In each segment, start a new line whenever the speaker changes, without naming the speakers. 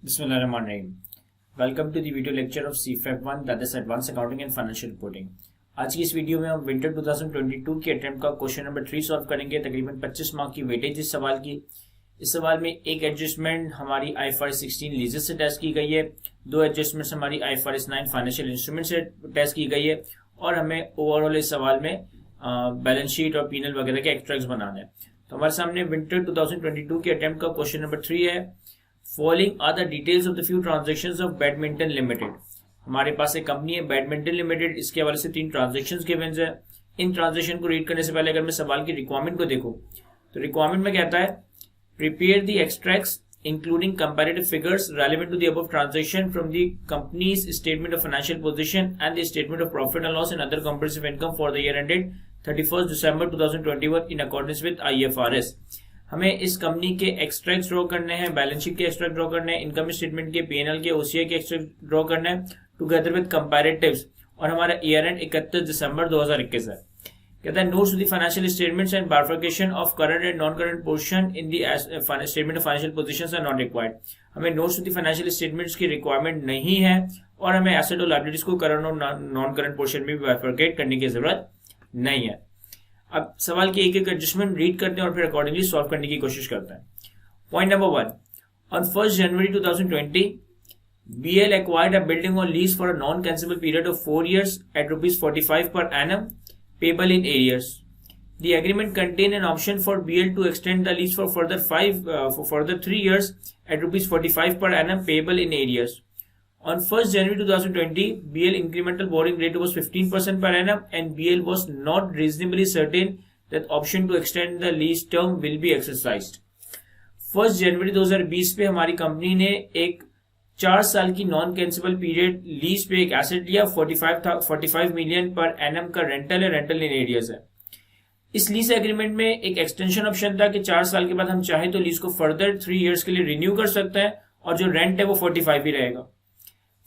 Bismillahirrahmanirrahim. Welcome to the video lecture of CFAP 1 that is Advanced Accounting and Financial Reporting. आज की इस video में हम winter 2022 के अटेम्प्ट का क्वेश्चन नंबर 3 सॉल्व करेंगे। तकरीबन 25 मार्क की वेटेज इस सवाल की। इस सवाल में एक एडजस्टमेंट हमारी IFRS 16 लीजेस से टेस्ट की गई है, दो एडजस्टमेंट्स हमारी IFRS 9 फाइनेंशियल इंस्ट्रूमेंट से टेस्ट की गई है और हमें ओवरऑल इस सवाल में बैलेंस शीट और पीनल वगैरह के एक्सट्रैक्ट्स बनाने हैं। तो हमारे सामने विंटर 2022 के अटेम्प्ट का क्वेश्चन नंबर 3 है। Following are the details of the few transactions of Badminton Limited. हमारे पास एक कंपनी है बैडमिंटन लिमिटेड, इसके हवाले से 3 ट्रांजैक्शंस गिवन है। इन ट्रांजैक्शन को रीड करने से पहले अगर मैं सवाल की रिक्वायरमेंट को देखूं तो रिक्वायरमेंट में कहता है prepare the extracts including comparative figures relevant to the above transaction from the company's statement of financial position and the statement of profit and loss and other comprehensive income for the year ended 31 December 2021 in accordance with IFRS। हमें इस company के extract draw करने हैं, balance sheet के extract draw करने हैं, income statement के, P&L के, OCI के एक्सट्रैक्ट ड्रॉ करने हैं टुगेदर विद कंपैरेटिव्स, और हमारा ईयर एंड 31 दिसंबर 2021 है। कहता है notes to the financial statements and bifurcation of current and non current portion in the statement of financial positions are not required. हमें notes to the financial statements की requirement नहीं है और हमें एसेट और लायबिलिटीज को करंट और non current portion में बाइफरकेट करने की जरूरत नहीं है। अब सवाल की एक एक एडजस्टमेंट रीड करते हैं और फिर अकॉर्डिंगली सॉल्व करने की कोशिश करते हैं। पॉइंट नंबर 1, ऑन 1 जनवरी 2020 BL acquired a building on lease for a non-cancelable period of 4 years at ₹45 per annum payable in arrears. The agreement contained an option for BL to extend the lease for further 3 years at ₹45 per annum payable in arrears. On 1st January 2020, BL incremental borrowing rate was 15% per annum and BL was not reasonably certain that option to extend the lease term will be exercised. 1st January 2020 पे हमारी company ने एक 4 साल की non कैंसेबल period lease पे एक asset लिया, 45 million per annum का रेंटल है, रेंटल इन एरियाज है। इस लीज एग्रीमेंट में एक एक्सटेंशन ऑप्शन था कि 4 साल के बाद हम चाहे तो लीज को फर्दर 3 इयर्स के लिए रिन्यू कर सकते हैं और जो रेंट है वो 45 ही रहेगा।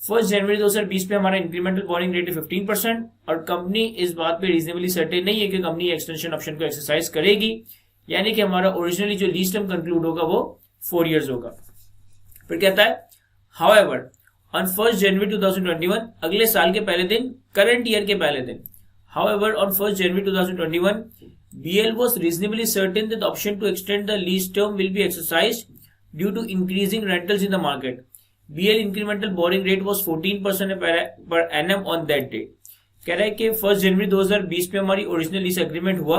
1 जनवरी 2020 पे हमारा इंक्रीमेंटल बोरिंग रेट है 15% और कंपनी इस बात पे रीजनेबली सर्टेन नहीं है कि कंपनी एक्सटेंशन ऑप्शन को एक्सरसाइज करेगी, यानी कि हमारा ओरिजिनली जो लीज टर्म कंक्लूड होगा वो 4 इयर्स होगा। फिर कहता है हाउएवर ऑन 1 जनवरी 2021, अगले साल के पहले दिन, करंट ईयर के पहले दिन, however on 1 January 2021 BL was reasonably certain that the option to extend the lease term will be exercised due to increasing rentals in the market. BL incremental borrowing rate was 14% per annum on that day. कह रहा है कि 1 जनवरी 2020 पे हमारी original lease agreement हुआ,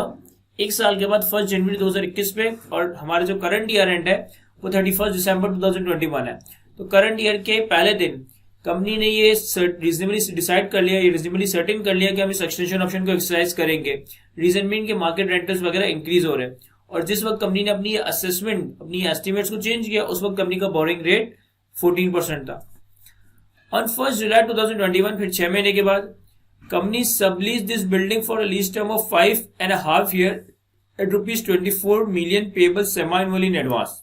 एक साल के बाद 1 जनवरी 2021 पे, और हमारा जो करंट ईयर एंड है वो 31 दिसंबर 2021 है। तो करंट ईयर के पहले दिन कंपनी ने ये रीजनेबली डिसाइड कर लिया, ये रीजनेबली सर्टेन कर लिया कि हम इस एक्सटेंशन ऑप्शन को एक्सरसाइज करेंगे। रीजन मीन के मार्केट रेंटल्स वगैरह इंक्रीज हो रहे हैं और जिस वक्त कंपनी ने अपनी असेसमेंट, अपनी एस्टिमेट्स को चेंज किया, उस वक्त कंपनी का बोरिंग रेट 14% था। ऑन 1 जुलाई 2021, फिर 6 महीने के बाद, company sublease this building for a lease term of 5.5 years at ₹24 million payable semi annually in advance.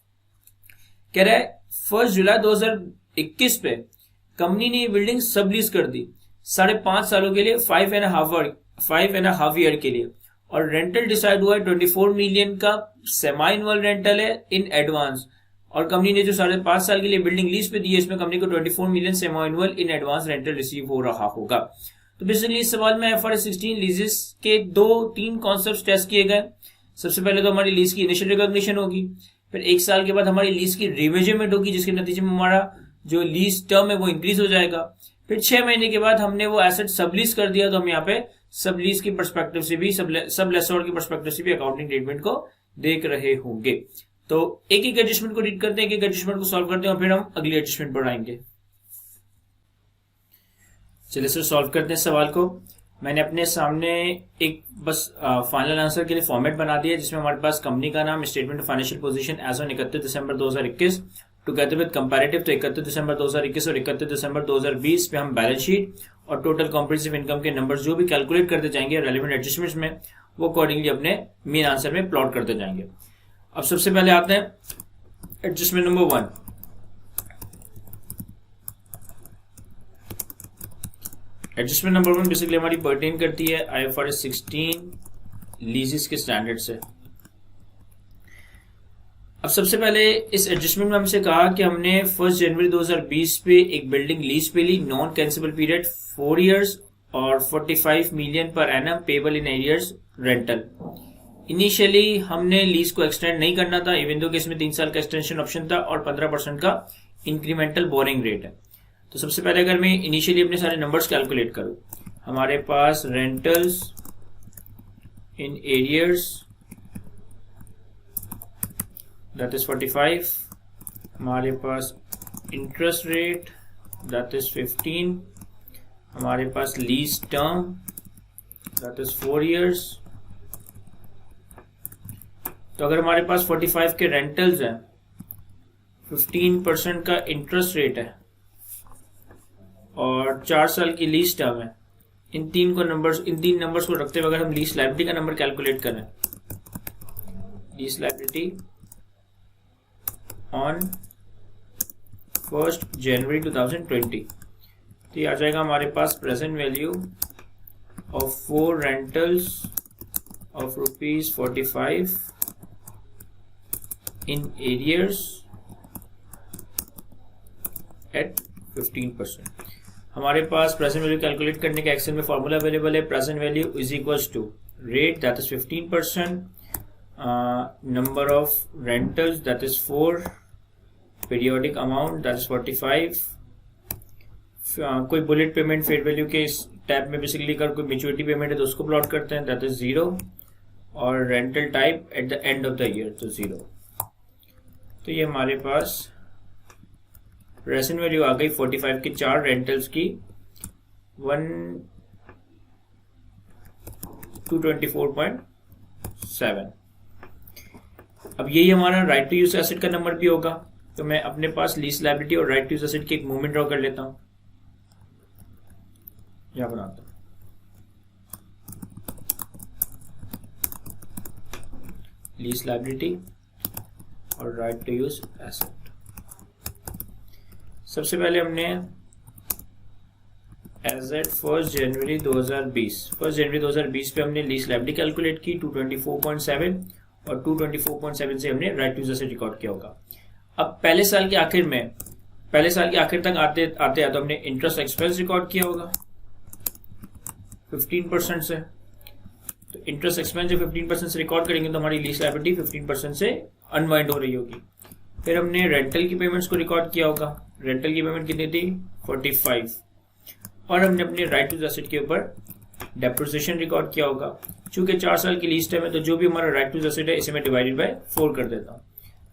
कह रहा है 1 जुलाई 2021 पे कंपनी ने ये बिल्डिंग सबलीज कर दी 5.5 सालों के लिए, 5.5 year के लिए, और रेंटल डिसाइड हुआ है 24 मिलियन का सेमी एनुअल रेंटल है इन एडवांस, और कंपनी ने जो 5.5 साल के लिए बिल्डिंग लीज पे दी है, इसमें कंपनी को 24 million semi annual in advance rental receive हो रहा होगा। तो बेसिकली इस सवाल में IFRS 16 लीजेस के 2-3 कॉन्सेप्ट टेस्ट किए गए। सबसे पहले तो हमारी लीज की इनिशियल रिकॉग्निशन होगी, फिर 1 साल के बाद हमारी लीज की रिमेजरमेंट होगी जिसके नतीजे में हमारा जो लीज टर्म है वो इंक्रीज हो जाएगा। फिर 6 महीने के बाद हमने वो एसेट सबलीज कर दिया, तो हम यहाँ पे सबलीज की पर्सपेक्टिव से भी, सब लेसोर की पर्सपेक्टिव से भी अकाउंटिंग ट्रीटमेंट को देख रहे होंगे। तो एक एक एडजस्टमेंट को रीड करते हैं, एक एक एडजस्टमेंट को सॉल्व करते हैं और फिर हम अगली एडजस्टमेंट पर आएंगे। चलिए सर सॉल्व करते हैं सवाल को। मैंने अपने सामने एक बस फाइनल आंसर के लिए फॉर्मेट बना दिया जिसमें हमारे पास कंपनी का नाम, statement of financial position as on 31 December 2021 together with comparative, तो 31 दिसंबर 2021 और 31 दिसंबर 2020 पे हम बैलेंस शीट और टोटल कॉम्प्रिहेंसिव इनकम के नंबर्स जो भी कैलकुलेट करते जाएंगे रेलेवेंट एडजस्टमेंट्स में, वो अकॉर्डिंगली अपने मेन आंसर में प्लॉट करते जाएंगे। अब सबसे पहले आते हैं adjustment number 1। Adjustment number 1 basically हमारी पर्टेन करती है IFRS 16 लीजेस के स्टैंडर्ड से। अब सबसे पहले इस एडजस्टमेंट में हमसे कहा कि हमने 1 जनवरी 2020 पे एक बिल्डिंग लीज पे ली, नॉन कैंसिलेबल पीरियड 4 इयर्स और 45 million per annum payable in arrears rental. Initially हमने लीज को एक्सटेंड नहीं करना था, इवन दो कि इसमें 3 साल का एक्सटेंशन ऑप्शन था और 15% का इंक्रीमेंटल बोरिंग रेट है। तो सबसे पहले अगर मैं इनिशियली अपने सारे नंबर्स कैलकुलेट करूं, हमारे पास rentals in arrears that is 45, हमारे पास इंटरेस्ट रेट that is 15, हमारे पास lease term that is 4 years। तो अगर हमारे पास 45 के रेंटल्स हैं, 15% का इंटरेस्ट रेट है और 4 साल की लीज टर्म है, इन तीन नंबर्स को रखते हुए अगर हम लीज लायबिलिटी का नंबर कैलकुलेट करें, लीज लायबिलिटी ऑन 1 जनवरी 2020, तो ये आ जाएगा हमारे पास present value of 4 rentals of ₹45 in arrears at 15%। हमारे पास प्रेजेंट वैल्यू कैलकुलेट करने के एक्सेल में फॉर्मूला अवेलेबल है। Present value is equals to rate that is 15%, number of rentals that is 4, periodic amount that is 45, कोई bullet payment fair value के इस tab में बेसिकली अगर कोई मैच्योरिटी पेमेंट है तो उसको प्लॉट करते हैं, दैट इज 0, और rental type at the end of the year तो 0। तो ये हमारे पास प्रेजेंट वैल्यू आ गई 45 की 4 रेंटल्स की 224.7। अब यही हमारा राइट टू यूज एसेट का नंबर भी होगा, तो मैं अपने पास लीज लायबिलिटी और राइट टू यूज एसेट की एक मूवमेंट ड्रॉ कर लेता हूं, यहां बनाता हूं। लीज लायबिलिटी और राइट टू यूज एसेट। सबसे पहले हमने एज एट 1 जनवरी 2020 पे हमने लीज लायबिलिटी कैलकुलेट की 224.7 और 224.7 से हमने right to use asset record किया होगा। अब पहले साल के आखिर तक आते तो हमने इंटरेस्ट एक्सपेंस रिकॉर्ड किया होगा 15% से। तो इंटरेस्ट एक्सपेंस जब 15% से रिकॉर्ड करेंगे तो हमारी लीज लायबिलिटी 15% से अनवाइंड हो रही होगी। फिर हमने रेंटल की पेमेंट्स को रिकॉर्ड किया होगा, रेंटल की पेमेंट कितनी थी 45, और हमने अपने राइट टू यूज एसेट के ऊपर डेप्रिसिएशन रिकॉर्ड किया होगा। चूंकि 4 साल की लीज टाइम है तो जो भी हमारा राइट टू यूज एसेट है इसे मैं डिवाइडेड बाय 4 कर देता हूँ।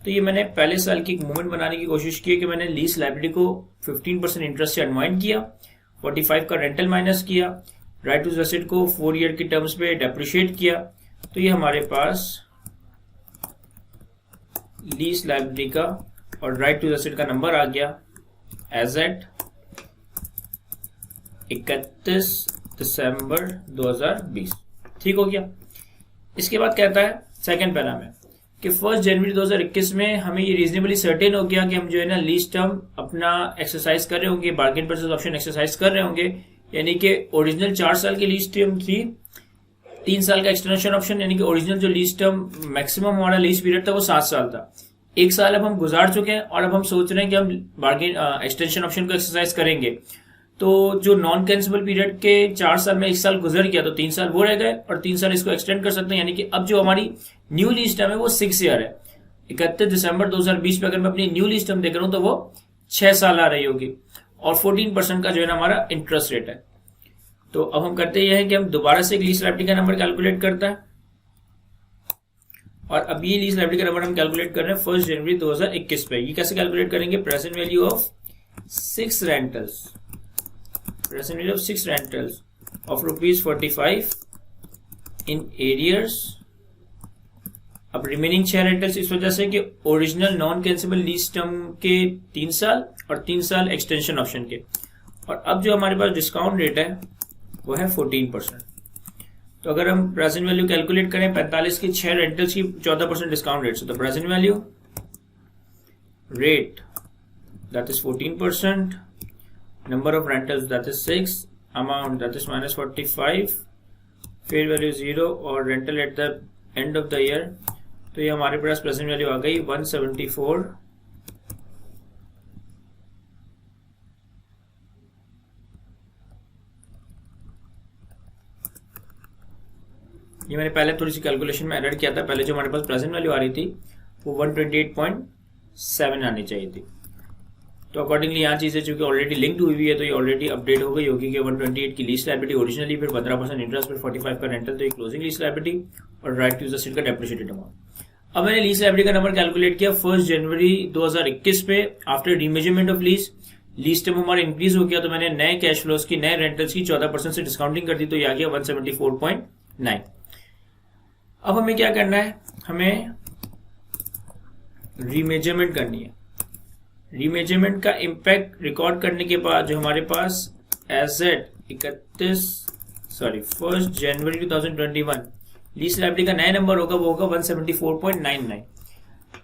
तो ये मैंने पहले साल की एक मूवमेंट बनाने की कोशिश की कि मैंने लीज लायबिलिटी को 15% इंटरेस्ट से अनवाइंड किया, 45 का रेंटल माइनस किया, राइट टू यूज एसेट को 4 ईयर की टर्म्स पे डेप्रिशिएट किया। तो ये हमारे पास लीज लायबिलिटी का और राइट टू यूज एसेट का नंबर आ गया एज एट 31 दिसंबर 2020। ठीक हो गया। इसके बाद कहता है सेकंड पैरा में कि 1 जनवरी 2021 में हमें ये रीजनेबली सर्टेन हो गया कि हम जो है ना लीज टर्म अपना एक्सरसाइज कर रहे होंगे, बार्गेन परचेज ऑप्शन एक्सरसाइज कर रहे होंगे, यानी कि ओरिजिनल 4 साल की लीज टर्म थी, 3 साल का एक्सटेंशन ऑप्शन, यानी कि ओरिजिनल जो लीज टर्म मैक्सिमम हमारा लीज पीरियड था वो 7 साल था। 1 साल अब हम गुजार चुके हैं और अब हम सोच रहे हैं कि हम बार्गेन एक्सटेंशन ऑप्शन को एक्सरसाइज करेंगे। तो जो नॉन कैंसिलेबल पीरियड के 4 साल में 1 साल गुजर गया तो 3 साल वो रह गए और 3 साल इसको एक्सटेंड कर सकते हैं, यानी कि अब जो हमारी न्यू लीज टर्म है वो 6 ईयर है। 31 दिसंबर 2020 पे अगर मैं अपनी न्यू लीज टर्म देख रहा हूं तो वो 6 साल आ रही होगी और 14% का जो है ना हमारा इंटरेस्ट रेट है। तो अब हम करते यह है कि हम दोबारा से लीज लायबिलिटी का नंबर कैलकुलेट करता है, और अब ये लीज लायबिलिटी का नंबर हम कैलकुलेट कर रहे हैं 1 जनवरी 2021 पे। ये कैसे कैलकुलेट करेंगे? Present value of 6 rentals, present value of 6 rentals of ₹45 in arrears। अब रिमेनिंग 6 रेंटल्स इस वजह से कि original non cancellable lease term के 3 साल और 3 साल एक्सटेंशन ऑप्शन के, और अब जो हमारे पास डिस्काउंट रेट है वो है 14%। तो अगर हम प्रेजेंट वैल्यू कैलकुलेट करें 45 की 6 रेंटल्स की 14% डिस्काउंट रेट से, तो present value rate that is 14%, number of rentals that is 6, amount that is minus 45, fair value 0 और rental at the end of the year तो ये हमारे पास प्रेजेंट वैल्यू आ गई 174। ये मैंने पहले थोड़ी सी कैलकुलेशन में एडिट किया था। पहले जो हमारे पास प्रेजेंट वैल्यू आ रही थी वो 128.7 आनी चाहिए थी। तो अकॉर्डिंगली यहाँ चीजें चूंकि ऑलरेडी लिंक्ड हुई है तो ये ऑलरेडी अपडेट हो गई होगी कि 128 की लीज लायबिलिटी ओरिजिनली, फिर 15% इंटरेस्ट, फिर 45 का रेंटल, तो ये क्लोजिंग लीज लायबिलिटी और राइट टू यूज एसेट का डेप्रिशिएटेड अमाउंट। अब मैंने लीज लायबिलिटी का नंबर कैलकुलेट किया 1 जनवरी 2021 पे after remeasurement of lease term हमारा इंक्रीज हो गया, तो मैंने नए कैश फ्लोज की, नए रेंटल्स की 14% से डिस्काउंटिंग कर दी, तो ये आ गया 174.9। अब हमें क्या करना है, हमें रीमेजरमेंट करनी है। रीमेजरमेंट का इम्पैक्ट रिकॉर्ड करने के बाद जो हमारे पास एसेट 1 जनवरी 2021 लीज लायबिलिटी का नया नंबर होगा वो होगा 174.99।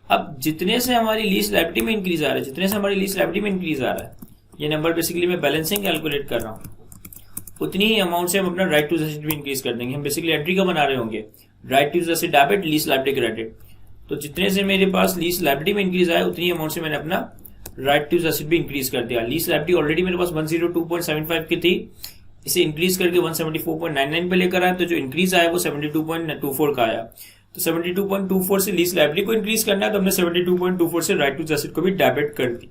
अब जितने से हमारी लीज लायबिलिटी में इंक्रीज आ रहा है, जितने से हमारी लीज लायबिलिटी में इंक्रीज आ रहा है, ये नंबर बेसिकली मैं बैलेंसिंग कैलकुलेट कर रहा हूँ, उतनी ही अमाउंट से हम अपना राइट टू यूज एसेट भी इंक्रीज कर देंगे। हम बेसिकली एंट्री का बना रहे होंगे, right to use asset debit, lease liability credit. तो जितने से मेरे पास लीज लायबिलिटी में इंक्रीज आया उतनी अमाउंट से मैंने अपना राइट टू यूज एसेट भी इंक्रीज कर दिया। लीज लायबिलिटी ऑलरेडी मेरे पास 102.75 की थी, इसे इंक्रीज करके 174.99 पे लेकर आया, तो जो इंक्रीज आया वो 72.24 का आया। तो 72.24 से लीज लायबिलिटी को इंक्रीज करना है, तो हमने 72.24 से राइट टू यूज एसेट को भी डेबिट कर दी।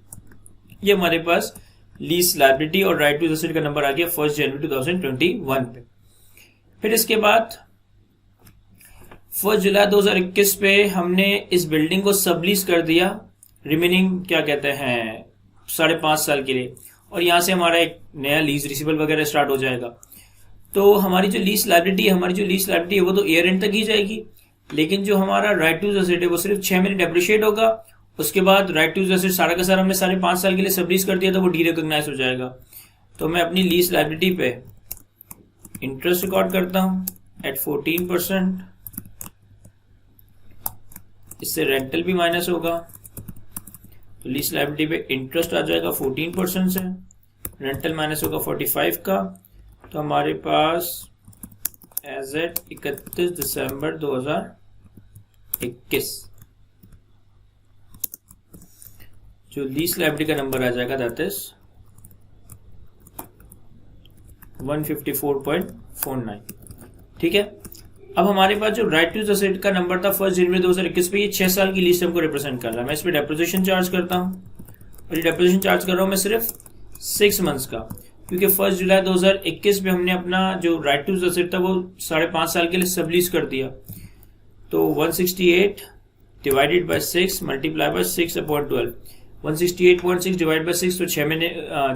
ये हमारे पास लीज लायबिलिटी और राइट टू यूज एसेट का नंबर आ गया 1 जनवरी 2021 पे। फिर इसके बाद 1 जुलाई 2021 पे हमने इस बिल्डिंग को सबलीज कर दिया, रिमेनिंग क्या कहते हैं 5.5 साल के लिए, और यहां से हमारा एक नया लीज रिसीवल वगैरह स्टार्ट हो जाएगा। तो हमारी जो लीज लायबिलिटी है वो तो ईयर एंड तक ही जाएगी, लेकिन जो हमारा राइट टू यूज एसेट है वो सिर्फ 6 महीने डेप्रिशिएट होगा। उसके बाद राइट टू यूज एसेट सारा का सारा हमने 5.5 साल के लिए सबलीज कर दिया, तो वो डीरिकॉग्नाइज हो जाएगा। तो मैं अपनी लीज लायबिलिटी पे इंटरेस्ट रिकॉर्ड करता हूं एट 14%, इससे रेंटल भी माइनस होगा, तो लीज लायबिलिटी पे इंटरेस्ट आ जाएगा 14% से, रेंटल माइनस होगा 45 का, तो हमारे पास एज एट 31 दिसंबर 2021 जो लीज लायबिलिटी का नंबर आ जाएगा दैट इज 154.49। ठीक है। अब हमारे पास जो राइट टू यूज एसेट का नंबर था 1 जनवरी 2021 पे, ये 6 साल की लीज टर्म को रिप्रेजेंट कर रहा है। मैं इस पे डेप्रिसिएशन चार्ज करता हूं, और ये डेप्रिसिएशन चार्ज कर रहा हूं मैं सिर्फ 6 मंथ्स का, क्योंकि 1 जुलाई 2021 में हमने अपना जो राइट टू यूज एसेट था वो 5.5 साल के लिए सबलीज कर दिया। तो 168 divided by 6 multiply by 6/12, 168.6 divide by 6, तो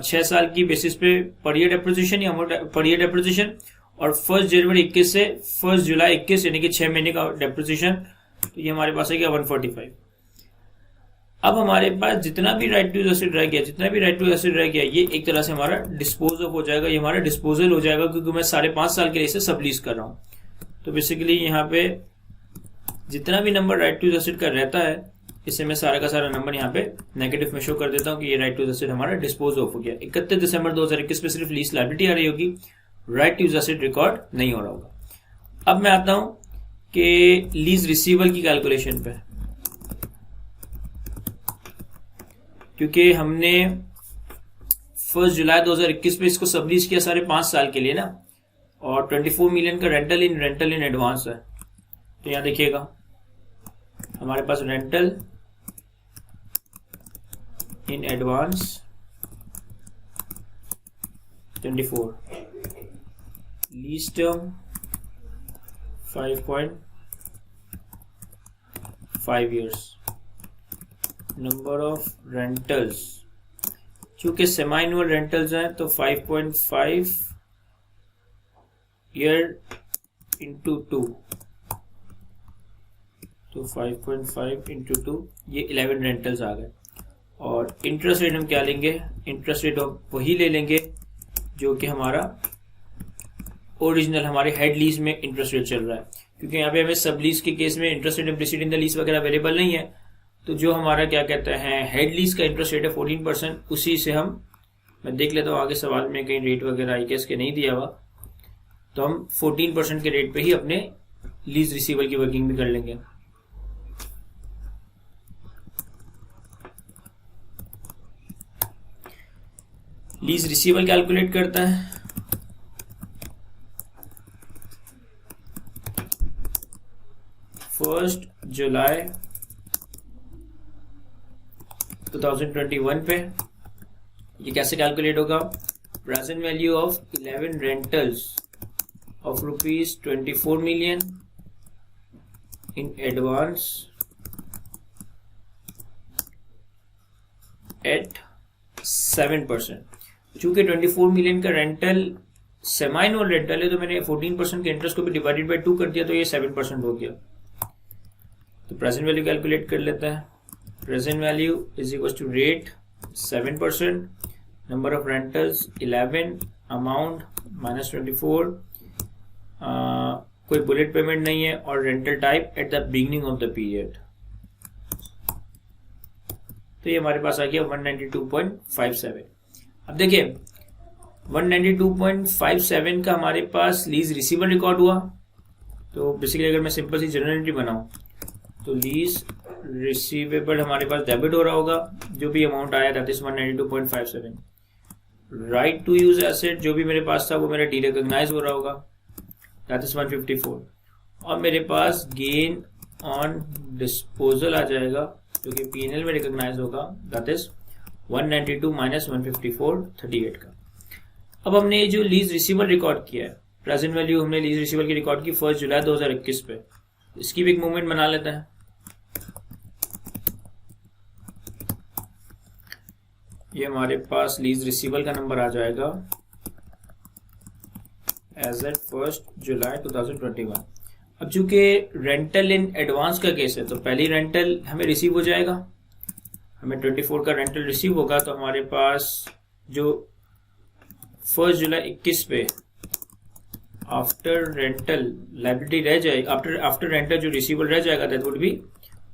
6 साल की बेसिस पे पर ईयर डेप्रिसिएशन या पर ईयर डेप्रिसिएशन, और 1 जनवरी 21 से 1 जुलाई 21 यानी कि 6 महीने का डेप्रिसिएशन, तो ये हमारे पास है क्या 145। अब हमारे पास जितना भी राइट टू यूज एसेट रह गया, ये एक तरह से हमारा डिस्पोज ऑफ हो जाएगा, ये हमारा डिस्पोजल हो जाएगा, क्योंकि मैं 5.5 साल के लिए इसे सबलीज कर रहा हूं। तो बेसिकली यहाँ पे जितना भी number right to use asset का रहता है, इससे मैं सारा का सारा नंबर यहाँ पे नेगेटिव में शो कर देता हूँ कि ये राइट टू यूज एसेट हमारा डिस्पोज ऑफ हो गया। 31 दिसंबर 2021 में सिर्फ लीज लायबिलिटी आ रही होगी, right to use asset record नहीं हो रहा होगा। अब मैं आता हूं कि लीज रिसीवल की कैलकुलेशन पे, क्योंकि हमने 1 जुलाई 2021 पे इसको सबलीज किया 5.5 साल के लिए ना, और 24 मिलियन का रेंटल इन एडवांस है। तो यहां देखिएगा हमारे पास rental in advance 24, lease term 5.5 years, number of rentals चूंकि सेमी एनुअल रेंटल्स हैं तो 5.5 ईयर इंटू 2, तो 5.5 इंटू 2 ये 11 रेंटल्स आ गए। और इंटरेस्ट रेट हम क्या लेंगे, इंटरेस्ट रेट वही ले लेंगे जो कि हमारा ओरिजिनल हमारे हेड लीज में इंटरेस्ट रेट चल रहा है, क्योंकि यहाँ पे हमें सब लीज के केस में interest rate implicit in the lease वगैरह अवेलेबल नहीं है। तो जो हमारा क्या कहते हैं हेड लीज का इंटरेस्ट रेट है 14%, उसी से मैं देख लेता हूँ आगे सवाल में कहीं रेट वगैरह आई केस के नहीं दिया हुआ, तो हम 14% के रेट पे ही अपने लीज रिसीवल की वर्किंग भी कर लेंगे। लीज रिसीवेबल कैलकुलेट करता है। फर्स्ट जुलाई 2021 पे ये कैसे कैलकुलेट होगा? Present value of 11 rentals of ₹24 million in advance at 7%। चूंकि 24 मिलियन का रेंटल सेमी एनुअल रेंटल है तो मैंने 14% के इंटरेस्ट को भी डिवाइडेड बाय 2 कर दिया तो ये 7% हो गया। तो प्रेजेंट वैल्यू कैलकुलेट कर लेता है। Present value is equal to rate 7%, number of rentals 11, amount -24, कोई बुलेट पेमेंट नहीं है और rental type at the beginning of the period. तो ये हमारे पास आ गया 192.57। अब देखिए 192.57 का हमारे पास लीज रिसीवेबल रिकॉर्ड हुआ। तो बेसिकली अगर मैं सिंपल सी जनरल एंट्री बनाऊं तो लीज रिसीवेबल हमारे पास डेबिट हो रहा होगा, जो भी अमाउंट आया that is 192.57। Right to use asset जो भी मेरे पास था वो मेरा डी रिकॉग्नाइज हो रहा होगा, दैट इज 154। और मेरे पास गेन ऑन डिस्पोजल आ जाएगा जो कि P&L में रिकॉग्नाइज होगा, दैट इज 192 माइनस 154 38 का। अब हमने ये जो लीज रिसीवेबल रिकॉर्ड किया है, प्रेजेंट वैल्यू हमने लीज रिसीवेबल की रिकॉर्ड की 1 जुलाई 2021 पे, इसकी भी एक मूवमेंट बना लेते हैं। ये हमारे पास लीज रिसीवेबल का नंबर आ जाएगा एज एट 1 जुलाई 2021। अब चूंकि रेंटल इन एडवांस का केस है तो पहली रेंटल हमें रिसीव हो जाएगा, हमें 24 का रेंटल रिसीव होगा। तो हमारे पास जो 1 जुलाई 21 पे आफ्टर रेंटल लायबिलिटी रह जाएगा, आफ्टर रेंटल जो रिसीवेबल रह जाएगा दैट वुड बी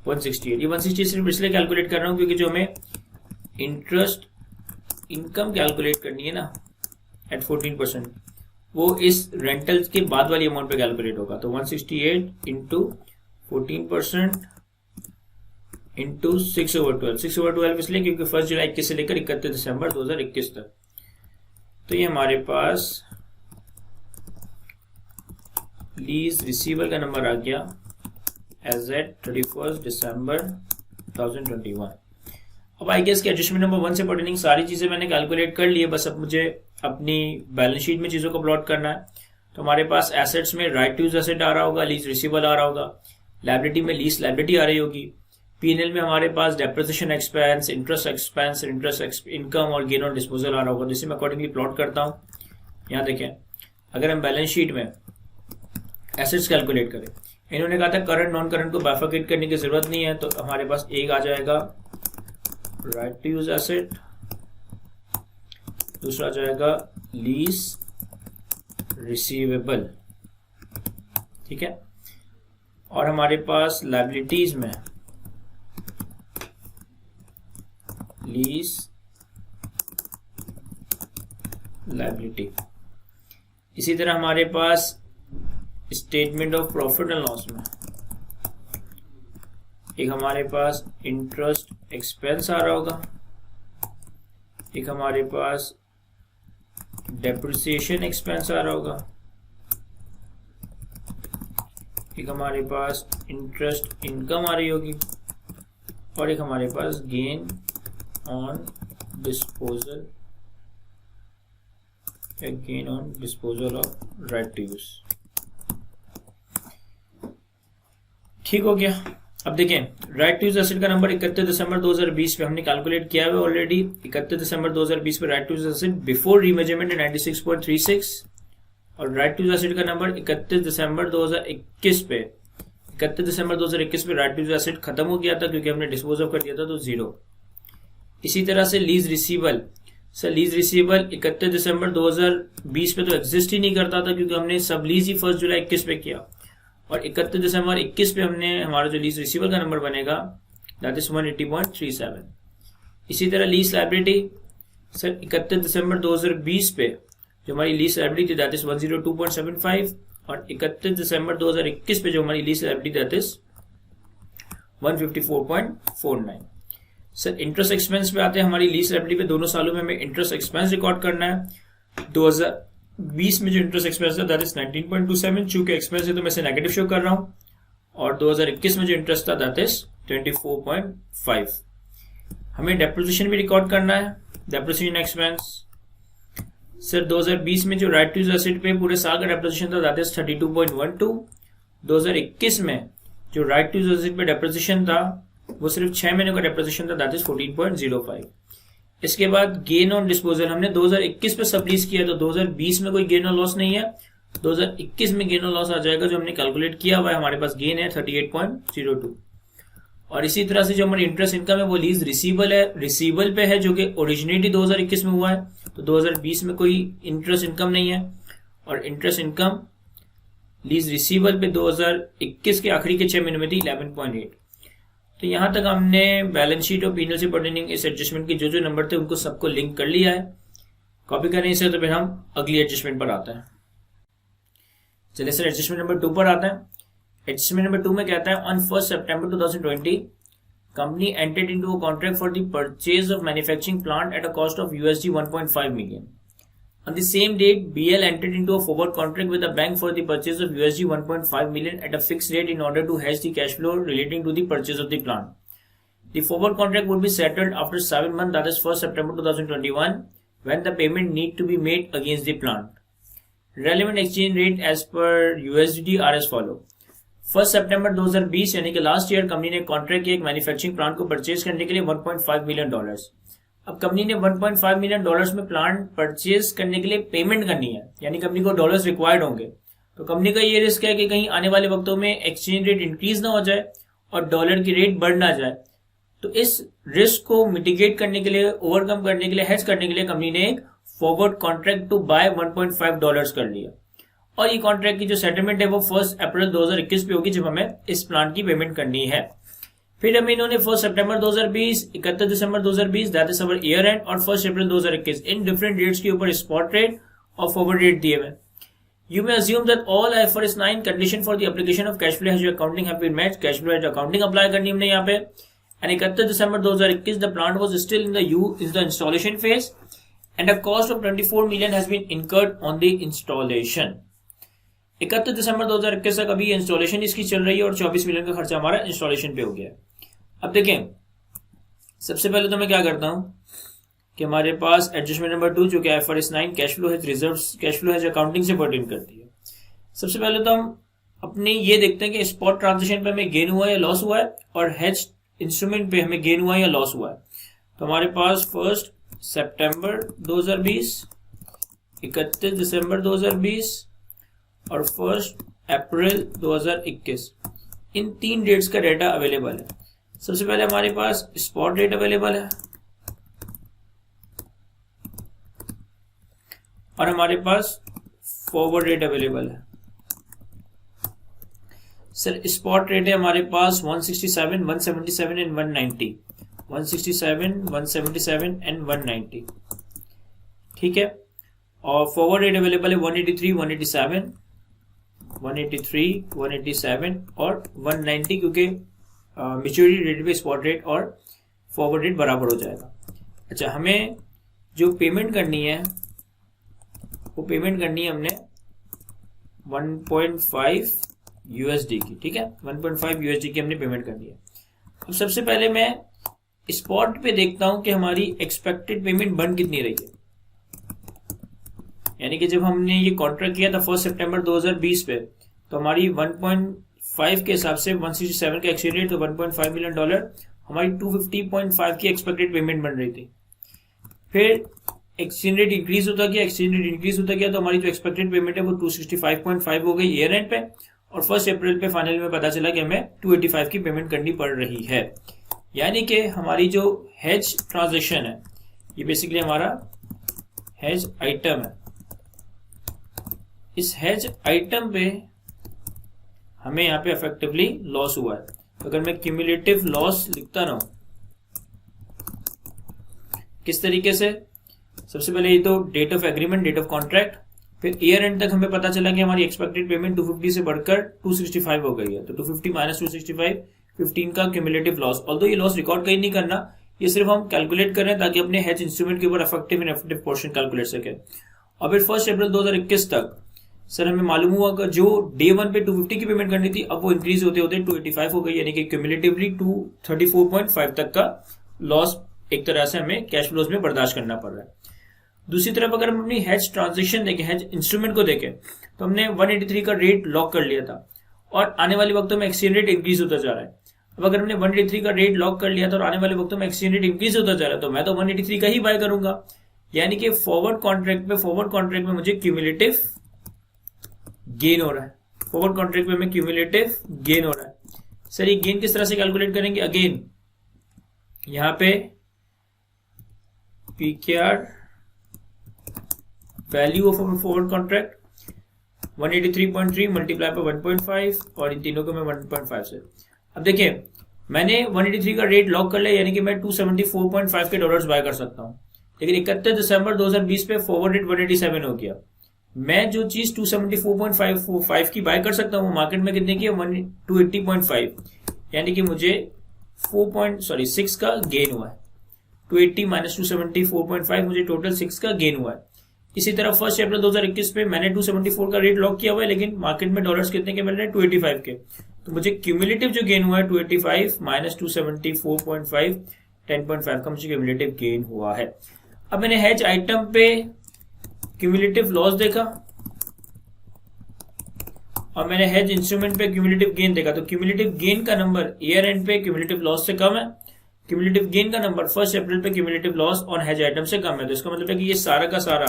168। ये 168 सिर्फ इसलिए कैलकुलेट कर रहा हूं क्योंकि जो हमें इंटरेस्ट इनकम कैलकुलेट करनी है ना एट 14%, वो इस रेंटल्स के बाद वाली अमाउंट पे कैलकुलेट होगा। तो 168 इंटू 14% इंटू 6/12। 6/12 इसलिए क्योंकि 1 जुलाई 21 से लेकर 31 दिसंबर 2021 तक। तो ये हमारे पास लीज रिसीवेबल का नंबर आ गया एज एट 31 दिसंबर 2021। अब आई गेस कि एडजस्टमेंट नंबर 1 से पर्टेनिंग सारी चीजें मैंने कैलकुलेट कर ली है, बस अब मुझे अपनी बैलेंस शीट में चीजों को प्लॉट करना है। तो हमारे पास एसेट्स में राइट टू यूज एसेट आ रहा होगा, लीज रिसीवेबल आ रहा होगा, लायबिलिटी में लीज लायबिलिटी आ रही होगी, P&L में हमारे पास डेप्रिसिएशन एक्सपेंस, इंटरेस्ट इनकम और गेन ऑन डिस्पोजल आ रहा होगा, जिसे मैं अकॉर्डिंगली प्लॉट करता हूँ। यहाँ देखें, अगर हम बैलेंस शीट में एसेट्स कैलकुलेट करें, इन्होंने कहा था करंट नॉन करंट को बाइफरकेट करने की जरूरत नहीं है, तो हमारे पास एक आ जाएगा राइट टू यूज एसेट, दूसरा आ जाएगा लीज रिसीवेबल, ठीक है। और हमारे पास लायबिलिटीज में लीज लायबिलिटी। इसी तरह हमारे पास statement of profit and loss में एक हमारे पास इंटरेस्ट एक्सपेंस आ रहा होगा, एक हमारे पास डेप्रिसिएशन एक्सपेंस आ रहा होगा, एक हमारे पास इंटरेस्ट इनकम आ रही होगी और एक हमारे पास गेन ऑन डिस्पोजल या gain on disposal of right to use. ठीक हो गया। अब देखें राइट टू यूज एसेट का नंबर 31 दिसंबर 2020 पे हमने कैलकुलेट किया है ऑलरेडी। 31 दिसंबर 2020 पे right to use asset before remeasurement 96.36 और राइट टू यूज एसेट का नंबर 31 दिसंबर 2021 पे 31 दिसंबर 2021 पे राइट टू यूज एसेट खत्म हो गया था क्योंकि हमने डिस्पोज ऑफ कर दिया था, तो 0। इसी तरह से lease receivable, sir lease receivable 31 दिसंबर 2020 पे तो एग्जिस्ट ही नहीं करता था क्योंकि हमने सब लीज ही 1 जुलाई 21 पे किया और 31 दिसंबर 21 पे हमने हमारा जो लीज रिसीवेबल का नंबर बनेगा दैट इज 180.37। इसी तरह लीज लायबिलिटी, सर 31 दिसंबर 2020 पे जो हमारी लीज लायबिलिटी थी दैट इज 102.75 और 31 दिसंबर 2021 पे जो हमारी lease liability that is 154.49। Sir interest expense पे आते हैं, हमारी लीज लायबिलिटी पे दोनों सालों में हमें इंटरेस्ट एक्सपेंस रिकॉर्ड करना है। 2020 में जो इंटरेस्ट एक्सपेंस था दैट इज 19.27, चूंकि एक्सपेंस है तो मैं इसे नेगेटिव शो कर रहा हूं, और 2021 में जो इंटरेस्ट था दैट इज 24.5। हमें डेप्रिसिएशन भी रिकॉर्ड करना है, डेप्रिसिएशन एक्सपेंस। सर 2020 में जो राइट टू यूज एसेट पे पूरे साल का डेप्रिसिएशन था दैट इज 32.12। 2021 में जो राइट टू यूज एसेट पे डेप्रिसिएशन था वो सिर्फ 6 महीने का डेप्रिसिएशन था दैट इज 14.05। इसके बाद गेन ऑन डिस्पोजल हमने 2021 पे सबलीज किया, तो 2020 में कोई गेन और लॉस नहीं है, 2021 में गेन और लॉस आ जाएगा जो हमने कैलकुलेट किया हुआ है। हमारे पास गेन है 38.02। और इसी तरह से जो हमारी इंटरेस्ट इनकम है वो लीज रिसीवेबल है, रिसीवेबल पे है, जो कि ओरिजिनेट ही 2021 में हुआ है, तो 2020 में कोई इंटरेस्ट इनकम नहीं है। और इंटरेस्ट इनकम लीज रिसीवेबल पे 2021 के आखिरी के 6 महीने में थी 11.8। तो यहां तक हमने बैलेंस शीट और पीएनएल से परटेनिंग इस एडजस्टमेंट के जो नंबर थे उनको सबको लिंक कर लिया है। कॉपी करने से तो फिर हम अगली एडजस्टमेंट पर आते हैं। चलिए सर एडजस्टमेंट नंबर 2 पर आते हैं। एडजस्टमेंट नंबर 2 में कहता है ऑन 1 सितंबर 2020 company entered into a contract for the purchase of manufacturing plant at a cost of $1.5 million. On the same date, BL entered into a forward contract with a bank for the purchase of $1.5 million at a fixed rate in order to hedge the cash flow relating to the purchase of the plant. The forward contract would be settled after 7 months, that is 1 September 2021, when the payment need to be made against the plant. Relevant exchange rate as per USD are as follow. 1 सितंबर 2020 यानी कि last year company ने contract किया एक manufacturing plant को purchase करने के लिए $1.5 million। अब कंपनी ने $1.5 million में प्लांट परचेज करने के लिए पेमेंट करनी है, यानी कंपनी को डॉलर्स रिक्वायर्ड होंगे। तो कंपनी का ये रिस्क है कि कहीं आने वाले वक्तों में एक्सचेंज रेट इंक्रीज ना हो जाए और डॉलर की रेट बढ़ ना जाए। तो इस रिस्क को मिटिगेट करने के लिए, ओवरकम करने के लिए, हेज करने के लिए कंपनी ने एक फॉरवर्ड कॉन्ट्रैक्ट टू बाय $1.5 कर लिया। और ये कॉन्ट्रैक्ट की जो सेटलमेंट है वो 1 अप्रैल 2021 पे होगी, जब हमें इस प्लांट की पेमेंट करनी है। फिर हमें इन्होंने 1 सितंबर 2020, 31 दिसंबर 2020 that is our year end, और 1 अप्रैल 2021 इन डिफरेंट डेट्स के ऊपर स्पॉट रेट और फॉरवर्ड रेट दिए हुए। You may assume that all IFRS 9 condition for the application of cash flow hedge accounting have been met. Cash flow hedge accounting apply करनी हमने यहाँ पे। And 31 December 2021 the plant was still in the installation phase and a cost of 24 million has been incurred on the installation. 31 दिसंबर 2021 तक अभी installation इसकी चल रही है और 24 मिलियन का खर्चा हमारा इंस्टॉलेशन पे हो गया। अब देखें, सबसे पहले तो मैं क्या करता हूं कि हमारे पास एडजस्टमेंट नंबर 2 जो कि IFRS 9 cash flow hedge reserves, cash flow hedge accounting से पर्टेन करती है। सबसे पहले तो हम अपने ये देखते हैं कि स्पॉट ट्रांजेक्शन पे हमें गेन हुआ है या लॉस हुआ है, और हेज इंस्ट्रूमेंट पे हमें गेन हुआ है या लॉस हुआ है। तो हमारे पास 1 सितंबर 2020, 31 दिसंबर 2020 और 1 अप्रैल 2021, इन 3 डेट्स का डेटा अवेलेबल है। सबसे पहले हमारे पास स्पॉट रेट अवेलेबल है और हमारे पास फॉरवर्ड रेट अवेलेबल है। सर स्पॉट रेट है हमारे पास 167, 177 एंड 190, 167, 177 एंड 190, ठीक है। और फॉरवर्ड रेट अवेलेबल है 183, 187, 183, 187 और 190, क्योंकि मैच्योरिटी रेट पे स्पॉट रेट और फॉरवर्ड रेट बराबर हो जाएगा। अच्छा, हमें जो पेमेंट करनी है वो पेमेंट करनी है हमने 1.5 USD की, ठीक है। 1.5 USD की हमने पेमेंट करनी है। अब सबसे पहले मैं स्पॉट पे देखता हूं कि हमारी एक्सपेक्टेड पेमेंट बन कितनी रही है। यानी कि जब हमने ये कॉन्ट्रैक्ट किया था 1 सितंबर 2020 पे, तो हमारी 1.5 के हिसाब से 167 का एक्सचेंज रेट, तो $1.5 million हमारी 250.5 की एक्सपेक्टेड पेमेंट बन रही थी। फिर एक्सचेंज रेट इंक्रीज होता गया, तो हमारी जो एक्सपेक्टेड पेमेंट है वो 265.5 हो गई ईयर एंड पे, और 1 अप्रैल पे फाइनल में पता चला कि हमें 285 की पेमेंट करनी पड़ रही है। यानी कि हमारी जो हेज ट्रांजेक्शन है ये बेसिकली हमारा हेज आइटम है। इस हेज आइटम पे हमें यहाँ पे इफेक्टिवली लॉस हुआ है। तो अगर मैं क्यूमुलेटिव लॉस लिखता रहूं, किस तरीके से, सबसे पहले ये तो date of agreement, date of contract, फिर ईयर एंड तक हमें पता चला कि हमारी एक्सपेक्टेड पेमेंट 250 से बढ़कर 265 हो गई है। तो 250 माइनस 265, 15 का क्यूमुलेटिव लॉस। ऑल्दो ये लॉस रिकॉर्ड कहीं नहीं करना, ये सिर्फ हम कैलकुलेट कर रहे हैं ताकि अपने हेज इंस्ट्रूमेंट के ऊपर इफेक्टिव इनइफेक्टिव पोर्शन कैलकुलेट सके। और फिर 1 अप्रैल 2021 तक सर हमें मालूम हुआ कि जो डे 1 पे 250 की पेमेंट करनी थी अब वो इंक्रीज होते होते 285 हो गई, यानी कि क्यूमुलेटिवली 234.5 तक का लॉस एक तरह से हमें कैश फ्लोज में बर्दाश्त करना पड़ रहा है। दूसरी तरफ अगर हम अपनी हेज ट्रांजेक्शन देखें, हेज इंस्ट्रूमेंट को देखें, तो हमने 183 का रेट लॉक कर लिया था और आने वाले वक्तों में एक्सचेंज रेट इंक्रीज होता जा रहा है। अब अगर हमने 183 का रेट लॉक कर लिया था और आने वाले वक्तों में एक्सचेंज रेट इंक्रीज होता जा रहा है तो मैं तो 183 का ही बाय करूंगा, यानी कि फॉरवर्ड कॉन्ट्रैक्ट में मुझे क्यूमुलेटिव गेन हो रहा है। फॉरवर्ड कॉन्ट्रैक्ट में हमें क्यूमुलेटिव गेन हो रहा है। सर ये गेन किस तरह से कैलकुलेट करेंगे? अगेन यहां पे PKR value of forward contract 183.3 multiply पर 1.5 और इन तीनों को मैं 1.5 से। अब देखिए मैंने 183 का रेट लॉक कर लिया, यानी कि मैं 274.5 के डॉलर्स बाय कर सकता हूं। लेकिन 31 दिसंबर 2020 पे फॉरवर्ड रेट 187 हो गया। मैं जो चीज 274.5 की बाय कर सकता हूँ मार्केट में कितने की है? 280.5, यानी कि मुझे 6 का गेन हुआ है। 280 माइनस 274.5 मुझे टोटल 6 का गेन हुआ है। इसी तरह 1 अप्रैल 2021 पे मैंने 274 का रेट लॉक किया हुआ है, लेकिन मार्केट में डॉलर्स कितने के मिल रहे हैं? 285 के। तो मुझे क्यूमुलेटिव जो गेन हुआ है 285 माइनस 274.5 10.5 का मुझे क्यूमुलेटिव गेन हुआ है। अब मैंने हेज आइटम पे क्यूमुलेटिव लॉस देखा और मैंने हेज इंस्ट्रूमेंट पे क्यूमुलेटिव गेन देखा, तो क्यूमुलेटिव गेन का नंबर ईयर एंड पे क्यूमुलेटिव लॉस से कम है, क्यूमुलेटिव गेन का नंबर 1 अप्रैल पे cumulative loss on hedge item से कम है। तो इसका मतलब है कि ये सारा का सारा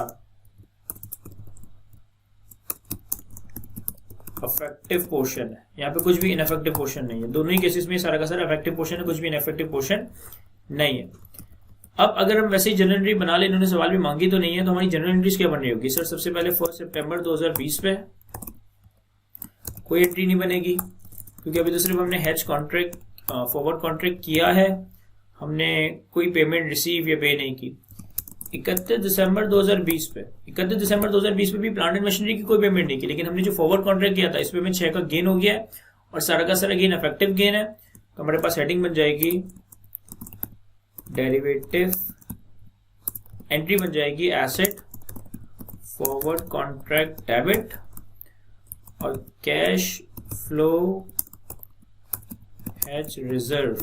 अफेक्टिव पोर्शन है, यहाँ पे कुछ भी इनफेक्टिव पोर्शन नहीं है। दोनों ही केसेस में सारा का सारा अफेक्टिव पोर्शन है, कुछ भी इनफेक्टिव पोर्शन नहीं है। अब अगर हम वैसे ही जनरल एंट्री बना ले, इन्होंने सवाल भी मांगी तो नहीं है, तो हमारी जनरल एंट्रीज क्या बन रही होगी? सर सबसे पहले 1 सितंबर 2020 पे कोई एंट्री नहीं बनेगी, क्योंकि अभी तो सिर्फ हमने हेज कॉन्ट्रैक्ट फॉरवर्ड कॉन्ट्रैक्ट किया है, हमने कोई पेमेंट रिसीव या पे नहीं की। 31 दिसंबर 2020 पे भी प्लांट एंड मशीनरी की कोई पेमेंट नहीं की, लेकिन हमने जो फॉरवर्ड कॉन्ट्रैक्ट किया था इसमें में 6 का गेन हो गया है और सारा का सारा गेन इफेक्टिव गेन है। तो हमारे पास हेडिंग बन जाएगी डेरिवेटिव, एंट्री बन जाएगी एसेट फॉरवर्ड कॉन्ट्रैक्ट डेबिट और cash flow hedge reserve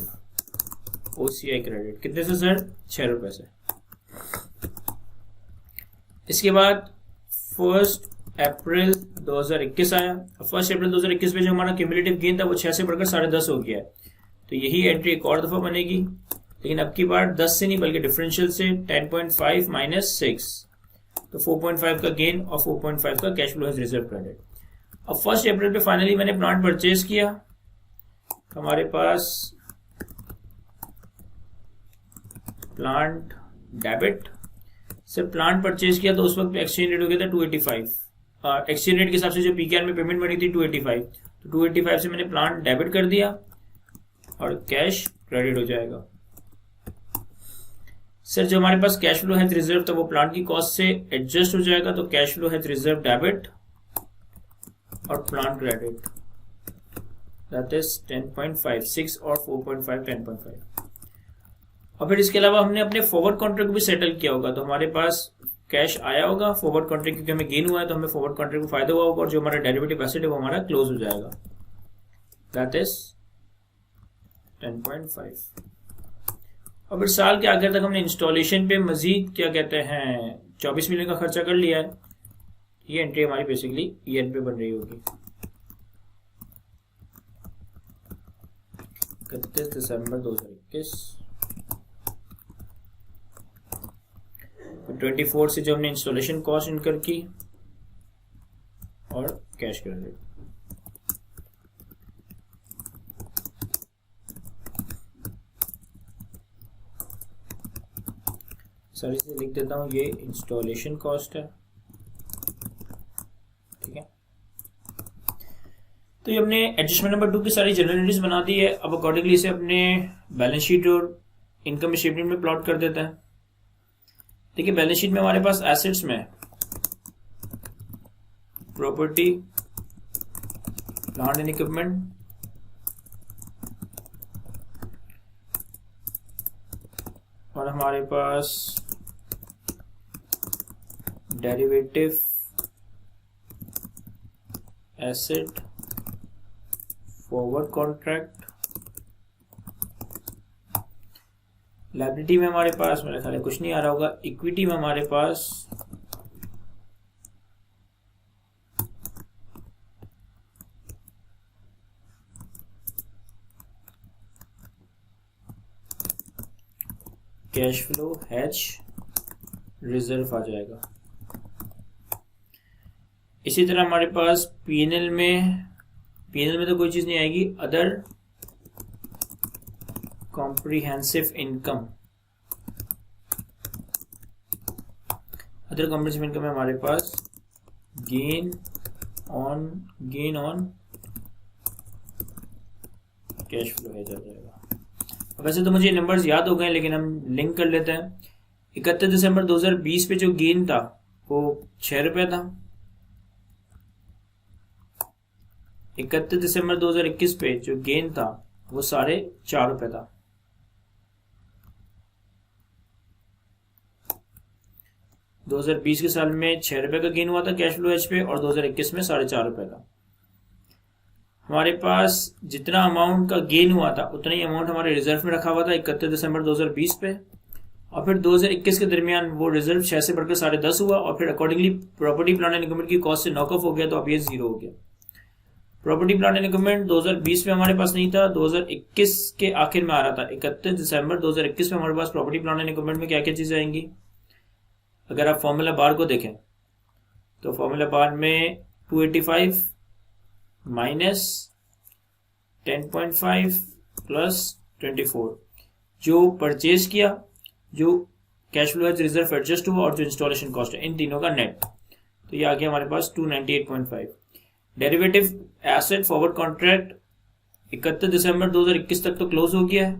OCI credit. कितने से सर? 6 रुपए से। इसके बाद 1 अप्रैल 2021 आया। 1 अप्रैल 2021 में जो हमारा क्यूमुलेटिव गेन था वो 6 से बढ़कर 10.5 हो गया है, तो यही एंट्री एक और दफा बनेगी, लेकिन अब की बार 10 से नहीं बल्कि डिफरेंशियल से 10.5 माइनस 6, तो 4.5 का गेन और 4.5 का cash flow hedge reserve credit. अब 1 अप्रैल पे फाइनली मैंने प्लांट परचेज किया, हमारे पास प्लांट डेबिट से प्लांट परचेज किया तो उस वक्त एक्सचेंज रेट हो गया था 285। एक्सचेंज रेट के हिसाब से जो PKR में पेमेंट बनी थी 285, तो 285 से मैंने प्लांट डेबिट कर दिया और कैश क्रेडिट हो जाएगा। सर जो हमारे पास कैश फ्लो हेज रिजर्व था वो प्लांट की कॉस्ट से एडजस्ट हो जाएगा, तो cash flow hedge reserve debit और प्लांट क्रेडिट दैट इज 10.5 6 और 4.5 10.5। और फिर इसके अलावा हमने अपने फॉरवर्ड कॉन्ट्रैक्ट भी सेटल किया होगा, तो हमारे पास कैश आया होगा फॉरवर्ड कॉन्ट्रैक्ट, क्योंकि हमें गेन हुआ है तो हमें फॉरवर्ड कॉन्ट्रैक्ट में फायदा हुआ होगा और जो हमारा डेरिवेटिव एसेट है वो हमारा क्लोज हो जाएगा, दैट इज 10.5। और फिर साल के आखिर तक हमने इंस्टॉलेशन पे मजीद क्या कहते हैं 24 मिलियन का खर्चा कर लिया है। ये एंट्री हमारी बेसिकली ईयर पे बन रही होगी। 31 दिसंबर 2021 24 से जो हमने इंस्टॉलेशन कॉस्ट इनकर की और कैश क्रेडिट। सर इसे लिख देता हूं, ये इंस्टॉलेशन कॉस्ट है, ठीक है। तो ये हमने एडजस्टमेंट नंबर 2 की सारी जनरल एंट्रीज बना दी है। अब अकॉर्डिंगली इसे अपने बैलेंस शीट और इनकम स्टेटमेंट में प्लॉट कर देते हैं। देखिए बैलेंस शीट में हमारे पास एसेट्स में प्रॉपर्टी, प्लांट एंड इक्विपमेंट, और हमारे पास derivative asset forward contract. Liability में हमारे पास मेरे ख्याल कुछ नहीं आ रहा होगा। इक्विटी में हमारे पास कैश फ्लो हैज रिजर्व आ जाएगा। इसी तरह हमारे पास पीएनएल में तो कोई चीज नहीं आएगी। अदर कॉम्प्रिहेंसिव इनकम, में हमारे पास gain on cash flow hedge आ जाएगा। वैसे तो मुझे नंबर्स याद हो गए, लेकिन हम लिंक कर लेते हैं। 31 दिसंबर 2020 पे जो गेन था वो 6 रुपये था। 31 दिसंबर 2021 पे जो गेन था वो 4.5 रुपये था। दो 2020 के साल में 6 रुपये का गेन हुआ था कैश फ्लो एच पे, और 2021 में 4.5 रुपये का। हमारे पास जितना अमाउंट का गेन हुआ था उतना ही अमाउंट हमारे रिजर्व में रखा हुआ था 31 दिसंबर 2020 पे, और फिर 2021 के दरमियान वो रिजर्व 6 से बढ़कर 10.5 हुआ, और फिर accordingly property plant and equipment की कॉस्ट से नॉक ऑफ हो गया, तो अब ये 0 हो गया। प्रॉपर्टी प्लांट एंड इक्विपमेंट 2020 में हमारे पास नहीं था, 2021 के आखिर में आ रहा था। 31 दिसंबर 2021 में हमारे पास प्रॉपर्टी प्लांट एंड इक्विपमेंट में क्या क्या चीजें आएंगी। अगर आप फॉर्मूला बार को देखें तो फॉर्मूला बार में 285 माइनस 10.5 प्लस 24 जो परचेज किया, जो cash flow hedge reserve adjust हुआ, और जो इंस्टॉलेशन कॉस्ट है, इन तीनों का नेट, तो ये आ गया हमारे पास 298.5। डेरिवेटिव एसेट फॉरवर्ड कॉन्ट्रैक्ट 31 दिसंबर 2021 तक तो क्लोज हो गया है,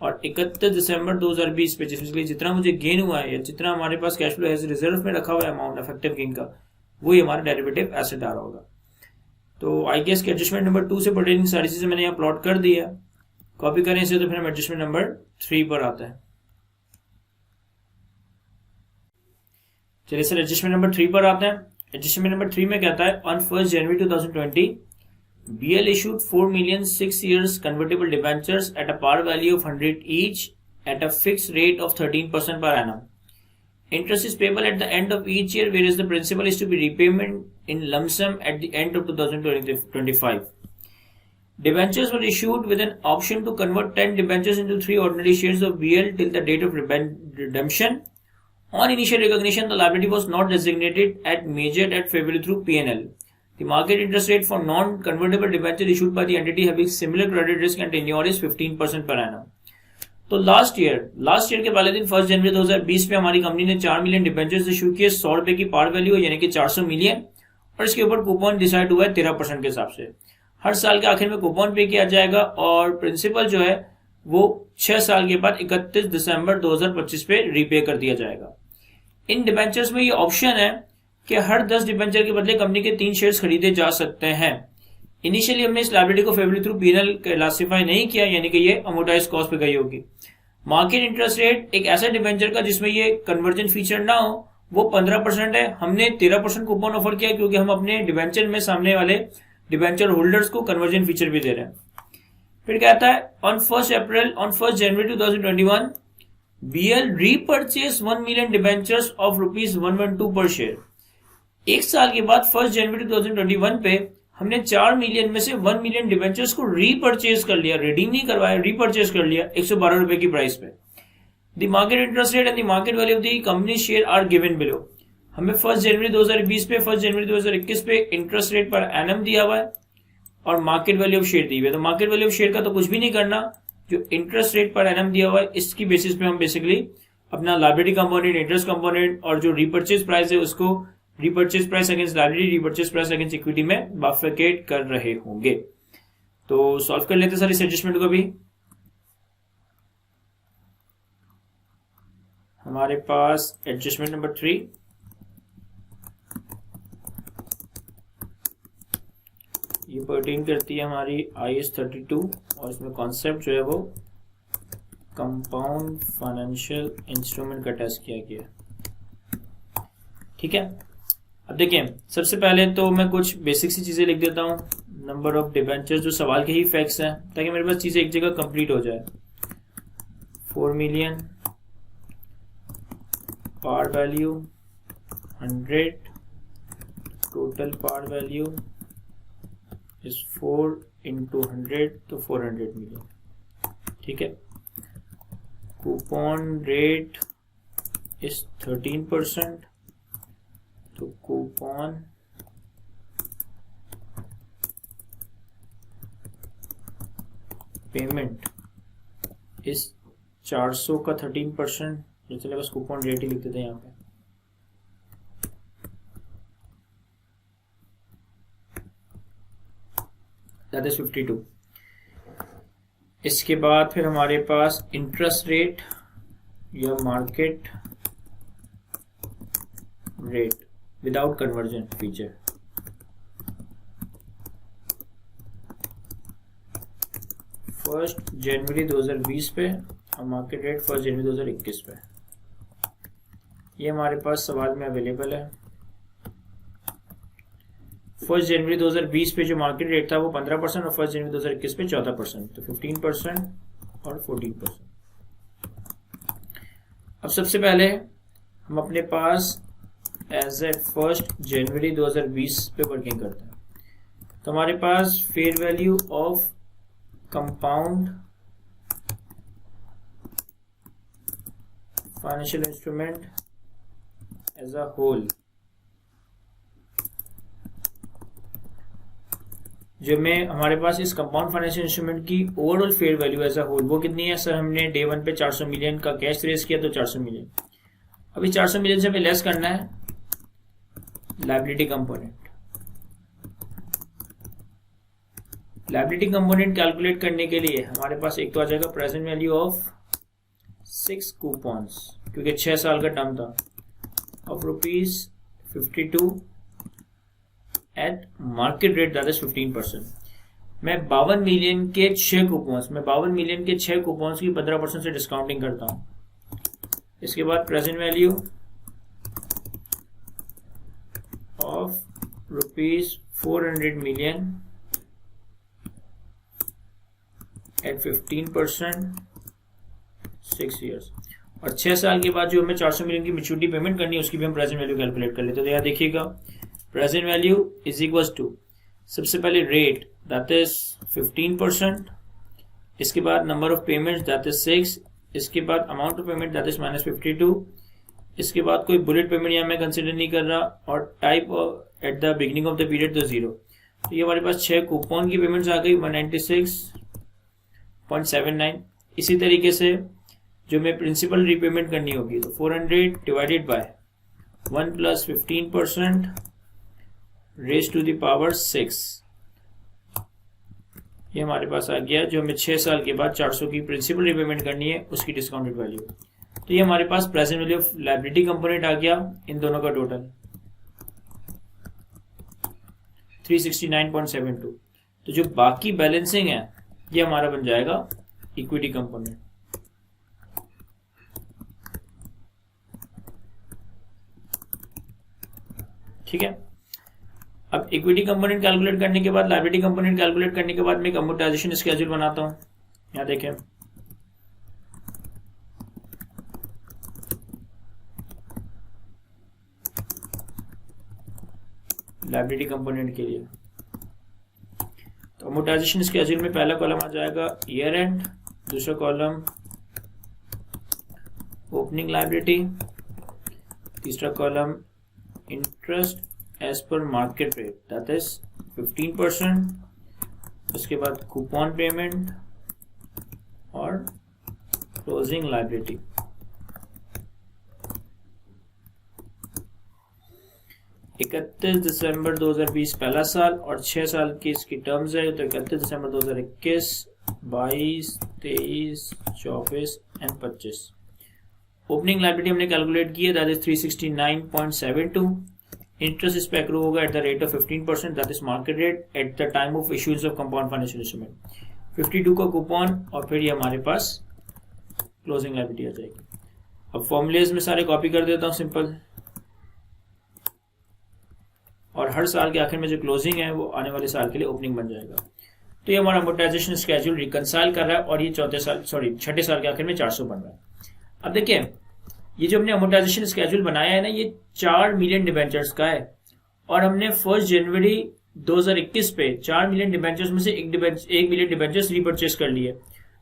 और 31 दिसंबर 2020 पे जितना मुझे गेन हुआ है या जितना हमारे पास कैश फ्लो एज रिजर्व में रखा हुआ है अमाउंट इफेक्टिव गेन का, वही हमारा डेरिवेटिव एसेट आ रहा होगा। तो आई गेस के एडजस्टमेंट नंबर 2 से पर्टेनिंग सारी चीजें मैंने यहाँ प्लॉट कर दी है। कॉपी करें इसे तो फिर हम एडजस्टमेंट नंबर 3 पर आता है। चलिए सर एडजस्टमेंट नंबर 3 पर आते हैं। एडजस्टमेंट नंबर 3 में कहता है ऑन 1 जनवरी 2020 BL issued 4 million 6 years convertible debentures at a par value of 100 each at a fixed rate of 13% per annum. Interest is payable at the end of each year, whereas the principal is to be repayment in lump sum at the end of 2025. Debentures were issued with an option to convert 10 debentures into 3 ordinary shares of BL till the date of redemption. On initial recognition, the liability was not designated at measured at fairly through P&L. The market interest rate for non-convertible debenture issued by the entity having similar credit risk and tenure is 15% per annum. तो last year के पहले दिन 1 जनवरी 2020 में हमारी company ने 4 million debentures issue किए 100 रुपए की पार वैल्यू यानी कि 400 मिलियन, और इसके ऊपर कूपन डिसाइड हुआ है 13% के हिसाब से। हर साल के आखिर में कूपन पे किया जाएगा, और प्रिंसिपल जो है वो 6 साल के बाद 31 दिसंबर 2025 पे रीपे कर दिया जाएगा। इन डिबेंचर्स में ये ऑप्शन है कि हर 10 डिबेंचर के बदले कंपनी के 3 शेयर्स खरीदे जा सकते हैं। इनिशियली हमने इस लायबिलिटी को फेवरेबली थ्रू पीएनएल क्लासिफाई नहीं किया, यानी कि ये अमोर्टाइज कॉस्ट पे गई होगी। मार्केट इंटरेस्ट रेट एक ऐसा डिबेंचर का जिसमें ये कन्वर्जन फीचर ना हो वो 15% है। हमने 13% कूपन ऑफर किया क्योंकि हम अपने डिबेंचर में सामने वाले डिबेंचर होल्डर्स को कन्वर्जन फीचर भी दे रहे हैं। फिर कहता है on 1 January 2021 BL repurchase 1 million debentures of ₹112 per share। एक साल के बाद 1 जनवरी 2021 पे हमने 4 मिलियन में से 1 मिलियन डिबेंचर्स को रीपर्चेज कर लिया, रिडीम नहीं करवाया, रीपर्चेज कर लिया 112 रुपए की प्राइस पे। The market interest rate and the market value of the company share are given below. हमें 1 जनवरी 2020 पे 1 जनवरी 2021 पे इंटरेस्ट रेट पर एनम दिया हुआ है और मार्केट वैल्यू ऑफ शेयर दी हुई है। तो मार्केट वैल्यू ऑफ शेयर का तो कुछ भी नहीं करना, जो इंटरेस्ट रेट पर एनम दिया हुआ है इसकी बेसिस पे हम बेसिकली अपना लायबिलिटी कंपोनेंट, इंटरेस्ट कंपोनेंट और जो रीपर्चेज प्राइस है उसको repurchase price against liability, repurchase price against equity में बाइफरकेट कर रहे होंगे। तो सॉल्व कर लेते सर इस एडजस्टमेंट को भी। हमारे पास एडजस्टमेंट नंबर 3 ये पर्टेन करती है हमारी IS 32 और इसमें कॉन्सेप्ट जो है वो कंपाउंड फाइनेंशियल इंस्ट्रूमेंट का टेस्ट किया गया। ठीक है, अब देखिए सबसे पहले तो मैं कुछ बेसिक सी चीजें लिख देता हूँ, नंबर ऑफ डिबेंचर्स जो सवाल के ही फैक्ट्स हैं, ताकि मेरे पास चीजें एक जगह कंप्लीट हो जाए। 4 million, par value 100, total par value is 4 into 100 तो 400 मिलियन। ठीक है, कूपन रेट इज 13%, तो कूपन पेमेंट इस 400 का 13%, जो चले बस कूपन रेट ही लिख देते हैं यहाँ पे। That is 52। इसके बाद फिर हमारे पास इंटरेस्ट रेट या market rate without conversion feature. First जनवरी 2020 पे और मार्केट रेट 1 जनवरी 2021 पे। ये हमारे पास सवाल में अवेलेबल है। 1 जनवरी 2020 पे जो मार्केट रेट था वो 15% और 1 जनवरी 2021 पे 14%, तो 15% और 14%। अब सबसे पहले हम अपने पास एज एट 1 जनवरी 2020 पे वर्किंग करते हैं। तो हमारे पास fair value of compound financial instrument as a whole, जो में हमारे पास इस कंपाउंड फाइनेंशियल इंस्ट्रूमेंट की overall fair value as a whole वो कितनी है। सर हमने डे 1 पे 400 मिलियन का कैश रेज किया, तो 400 मिलियन। अभी 400 मिलियन से हमें लेस करना है liability component. Liability component calculate करने के लिए हमारे पास एक तो आ जाएगा प्रेजेंट वैल्यू ऑफ 6 कूपन्स, क्योंकि 6 साल का टर्म था, of ₹52 eight market rate that is 15%। मैं 52 मिलियन के 6 कूपन्स, मैं 52 मिलियन के 6 कूपन्स की 15% से डिस्काउंटिंग करता हूं। इसके बाद present value of ₹400 million at 15%, 6 years. और 6 साल के बाद जो हमें 400 मिलियन की मैच्योरिटी पेमेंट करनी है उसकी भी हम प्रेजेंट वैल्यू कैलकुलेट कर लेते हैं। तो यहाँ देखिएगा present value is equal to सबसे पहले रेट दैट इज 15%, इसके बाद number of payments that is 6, इसके बाद amount of payment that is -52, इसके बाद कोई बुलेट पेमेंट यहाँ मैं कंसिडर नहीं कर रहा, और type at the beginning of the period तो 0। तो ये हमारे पास 6 कूपन की पेमेंट्स आ गई 196.79। इसी तरीके से जो मैं प्रिंसिपल रीपेमेंट करनी होगी तो 400 divided by 1 + 15% raise to the power 6, ये हमारे पास आ गया। जो हमें 6 साल के बाद 400 की प्रिंसिपल रीपेमेंट करनी है उसकी डिस्काउंटेड वैल्यू। तो ये हमारे पास present value of liability component आ गया, इन दोनों का टोटल 369.72। तो जो बाकी बैलेंसिंग है ये हमारा बन जाएगा इक्विटी कंपोनेंट। ठीक है, अब इक्विटी कंपोनेंट कैलकुलेट करने के बाद, लायबिलिटी कंपोनेंट कैलकुलेट करने के बाद मैं एक अमोर्टाइजेशन स्केड्यूल बनाता हूं। यहां देखें लायबिलिटी कंपोनेंट के लिए, तो अमोर्टाइजेशन स्केड्यूल में पहला कॉलम आ जाएगा ईयर एंड, दूसरा कॉलम ओपनिंग लायबिलिटी, तीसरा column interest as per market rate that is 15%, उसके बाद कूपन पेमेंट और क्लोजिंग लायबिलिटी। इकतीस दिसंबर 2020 पहला साल और 6 साल की इसकी टर्म्स है, तो 31 दिसंबर 2021, 22, 23, 24 एंड 25। ओपनिंग लायबिलिटी हमने कैलकुलेट की है दैट इज 369.72। इंटरेस्ट इस पे एक्रू होगा at the rate of 15% that is market rate at the time of issuance of compound financial instrument. 52 का कूपन और फिर ये हमारे पास क्लोजिंग लायबिलिटी आ जाएगी। अब फॉर्मूलेज में सारे कॉपी कर देता हूं सिंपल, और हर साल के आखिर में जो क्लोजिंग है वो आने वाले साल के लिए ओपनिंग बन जाएगा। तो ये हमारा अमोर्टाइजेशन स्केड्यूल रिकंसाइल कर रहा है और ये छठे साल के आखिर में 400 बन रहा है। अब देखिए ये जो हमने अमोर्टाइजेशन स्केड्यूल बनाया है ना, ये 4 मिलियन डिबेंचर्स का है, और हमने 1 जनवरी 2021 पे 4 मिलियन डिबेंचर्स में से 1 मिलियन डिबेंचर्स रीपर्चेस कर लिए।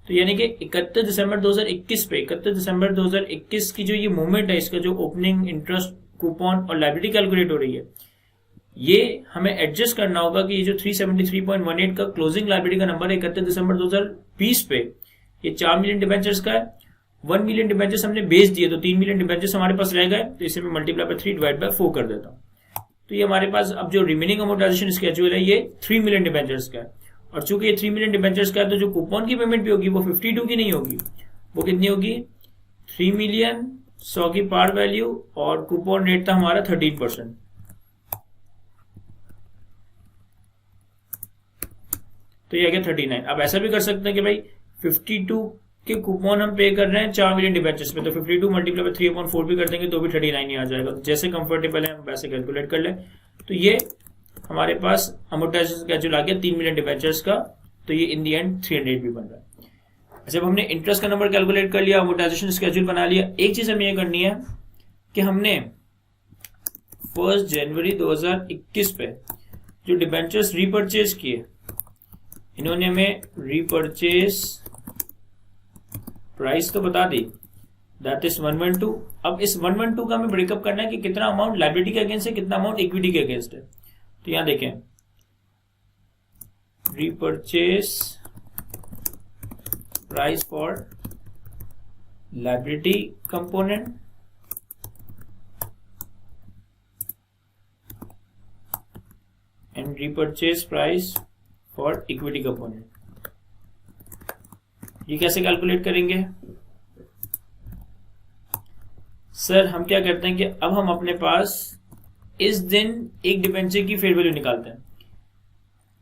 तो यानी कि 31 दिसंबर 2021 की जो ये मूवमेंट है, इसका जो ओपनिंग, इंटरेस्ट, कूपन और लायबिलिटी कैलकुलेट हो रही है, ये हमें एडजस्ट करना होगा कि ये जो 373.18 का क्लोजिंग लायबिलिटी का नंबर है 31 दिसंबर 2020 पे, ये 4 मिलियन डिबेंचर्स का है। 1 मिलियन डिबेंचर्स हमने बेच दिए तो 3 मिलियन डिबेंचर्स हमारे पास रह गए, तो इसे मैं मल्टीप्लाई बाय 3 डिवाइड बाय 4 कर देता हूँ। तो ये हमारे पास अब जो रिमेनिंग अमोर्टाइजेशन स्केड्यूल है ये 3 मिलियन डिबेंचर्स का है, और चूंकि ये 3 मिलियन डिबेंचर्स का है तो जो कूपन की पेमेंट भी होगी वो 52 की नहीं होगी, वो कितनी होगी 3 मिलियन, 100 की पार वैल्यू, और कूपन रेट था हमारा 13%। तो ये आ गया 39। अब ऐसा भी कर सकते हैं कि भाई 52 के कूपन हम पे कर रहे हैं 4 मिलियन डिबेंचर्स पे, तो 52 मल्टीप्लाई बाय 3/4 भी कर देंगे तो भी 39 ही आ जाएगा। जैसे कंफर्टेबल है हम वैसे कैलकुलेट कर लें। तो ये हमारे पास अमोर्टाइजेशन स्केड्यूल आ गया 3 मिलियन डिबेंचर्स का, तो ये इन दी एंड 300 भी बन रहा है। जब हमने इंटरेस्ट का नंबर कैलकुलेट कर लिया, अमोर्टाइजेशन स्केड्यूल बना लिया, एक चीज हमें ये करनी है कि हमने 1 जनवरी 2021 पे जो डिबेंचर्स रीपर्चेज किए, इन्होंने हमें रीपर्चेज प्राइस तो बता दी, दैट इज 112। अब इस 112 का हमें ब्रेकअप करना है कि कितना अमाउंट लायबिलिटी के अगेंस्ट है, कितना अमाउंट इक्विटी के अगेंस्ट है। तो यहां देखें, repurchase price for liability component and repurchase price for equity component. ये कैसे कैलकुलेट करेंगे सर? हम क्या करते हैं कि अब हम अपने पास इस दिन एक डिबेंचर की फेयर वैल्यू निकालते हैं,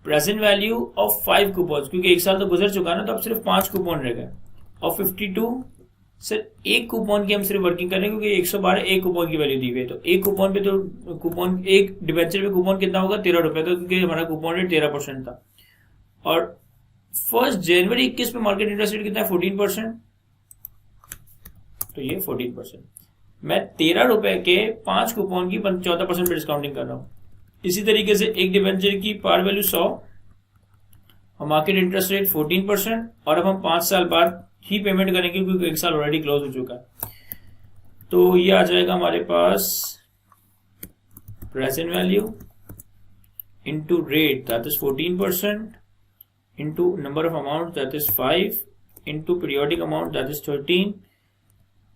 प्रेजेंट वैल्यू ऑफ 5 कूपन, क्योंकि एक साल तो गुजर चुका ना, तो अब सिर्फ 5 कूपन रह गए, और 52 सर एक कूपन की हम सिर्फ वर्किंग कर रहे हैं क्योंकि 112 एक कूपन की वैल्यू दी हुई है। तो एक कूपन पे तो कूपन, एक डिबेंचर पे कूपन कितना होगा 13 रुपए का, क्योंकि हमारा कूपन रेट 13% था। और 1 जनवरी 21 पे मार्केट इंटरेस्ट रेट कितना है 14%, तो ये 14%। मैं 13 रुपए के 5 कूपन की 14% पे डिस्काउंटिंग कर रहा हूं। इसी तरीके से एक डिबेंचर की पार वैल्यू 100 और मार्केट इंटरेस्ट रेट 14%, और अब हम 5 साल बाद ही पेमेंट करेंगे क्योंकि एक साल ऑलरेडी क्लोज हो चुका है। तो ये आ जाएगा हमारे पास present value into rate that is 14%, into number of amount that is 5 into periodic amount that is 13,